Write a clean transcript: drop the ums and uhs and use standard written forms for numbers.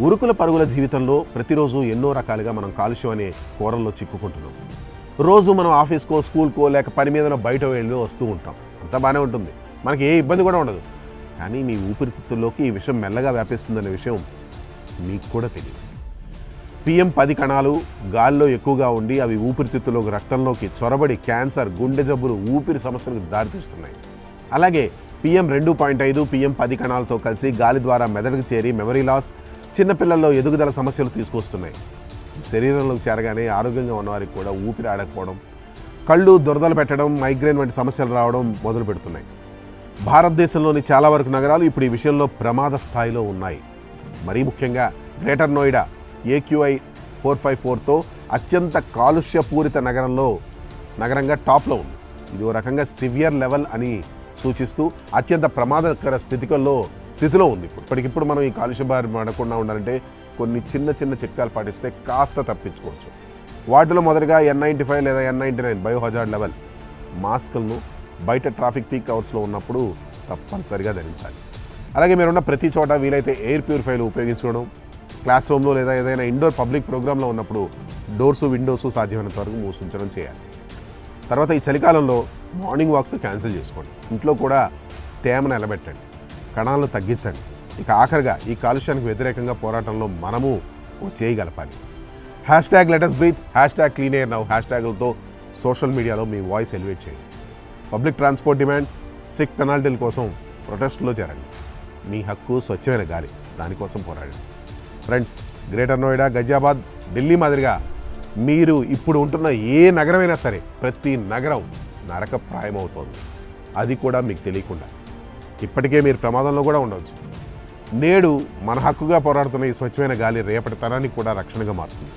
ఉరుకుల పరుగుల జీవితంలో ప్రతిరోజు ఎన్నో రకాలుగా మనం కాలుష్యం అనే కూరల్లో చిక్కుకుంటున్నాం. రోజు మనం ఆఫీస్కో, స్కూల్కో లేక పని మీద బయట వెళ్ళి వస్తూ ఉంటాం. అంతా బాగానే ఉంటుంది, మనకి ఏ ఇబ్బంది కూడా ఉండదు. కానీ మీ ఊపిరితిత్తుల్లోకి ఈ విషయం మెల్లగా వ్యాపిస్తుందనే విషయం మీకు కూడా తెలియదు. PM10 కణాలు గాల్లో ఎక్కువగా ఉండి అవి ఊపిరితిత్తులోకి, రక్తంలోకి చొరబడి క్యాన్సర్, గుండె జబ్బులు, ఊపిరి సమస్యలకు దారితీస్తున్నాయి. అలాగే PM2.5, PM10 కణాలతో కలిసి గాలి ద్వారా మెదడుకు చేరి మెమరీ లాస్, చిన్నపిల్లల్లో ఎదుగుదల సమస్యలు తీసుకొస్తున్నాయి. శరీరంలోకి చేరగానే ఆరోగ్యంగా ఉన్నవారికి కూడా ఊపిరి ఆడకపోవడం, కళ్ళు దురదలు పెట్టడం, మైగ్రేన్ వంటి సమస్యలు రావడం మొదలు పెడుతున్నాయి. భారతదేశంలోని చాలా వరకు నగరాలు ఇప్పుడు ఈ విషయంలో ప్రమాద స్థాయిలో ఉన్నాయి. మరీ ముఖ్యంగా గ్రేటర్ నోయిడా AQI 454తో అత్యంత కాలుష్యపూరిత నగరంగా టాప్లో ఉంది. ఇది ఓ రకంగా సివియర్ లెవెల్ అని సూచిస్తూ అత్యంత ప్రమాదకర స్థితిలో ఉంది. ఇప్పటికిప్పుడు మనం ఈ కాలుష్య బారి పడకుండా ఉండాలంటే కొన్ని చిన్న చిట్కాలు పాటిస్తే కాస్త తప్పించుకోవచ్చు. వాటిలో మొదటిగా N95 లేదా N99 బయోహజార్డ్ లెవెల్ మాస్కులను బయట ట్రాఫిక్ పీక్ అవర్స్లో ఉన్నప్పుడు తప్పనిసరిగా ధరించాలి. అలాగే మీరున్న ప్రతి చోట వీలైతే ఎయిర్ ప్యూరిఫైర్లు ఉపయోగించుకోవడం, క్లాస్ రూమ్లో లేదా ఏదైనా ఇండోర్ పబ్లిక్ ప్రోగ్రాంలో ఉన్నప్పుడు డోర్సు, విండోస్ సాధ్యమైనంత వరకు మూసించడం చేయాలి. తర్వాత ఈ చలికాలంలో మార్నింగ్ వాక్స్ క్యాన్సిల్ చేసుకోండి. ఇంట్లో కూడా తేమను నిలబెట్టండి, కణాలను తగ్గించండి. ఇక ఆఖరిగా ఈ కాలుష్యానికి వ్యతిరేకంగా పోరాటంలో మనము చేయగలపాలి. #LetUsBreathe, #CleanAirNow హ్యాష్ట్యాగులతో సోషల్ మీడియాలో మీ వాయిస్ ఎలివేట్ చేయండి. పబ్లిక్ ట్రాన్స్పోర్ట్ డిమాండ్, స్ట్రిక్ట్ పెనాల్టీల కోసం ప్రొటెస్ట్లో చేరండి. మీ హక్కు స్వచ్ఛమైన గాలి, దానికోసం పోరాడండి. ఫ్రెండ్స్, గ్రేటర్ నోయిడా, గజియాబాద్, ఢిల్లీ మాదిరిగా మీరు ఇప్పుడు ఉంటున్న ఏ నగరమైనా సరే ప్రతి నగరం నరకప్రాయమవుతోంది. అది కూడా మీకు తెలియకుండా. ఇప్పటికే మీరు ప్రమాదంలో కూడా ఉండవచ్చు. నేడు మన హక్కుగా పోరాడుతున్న ఈ స్వచ్ఛమైన గాలి రేపటి తరానికి కూడా రక్షణగా మారుతుంది.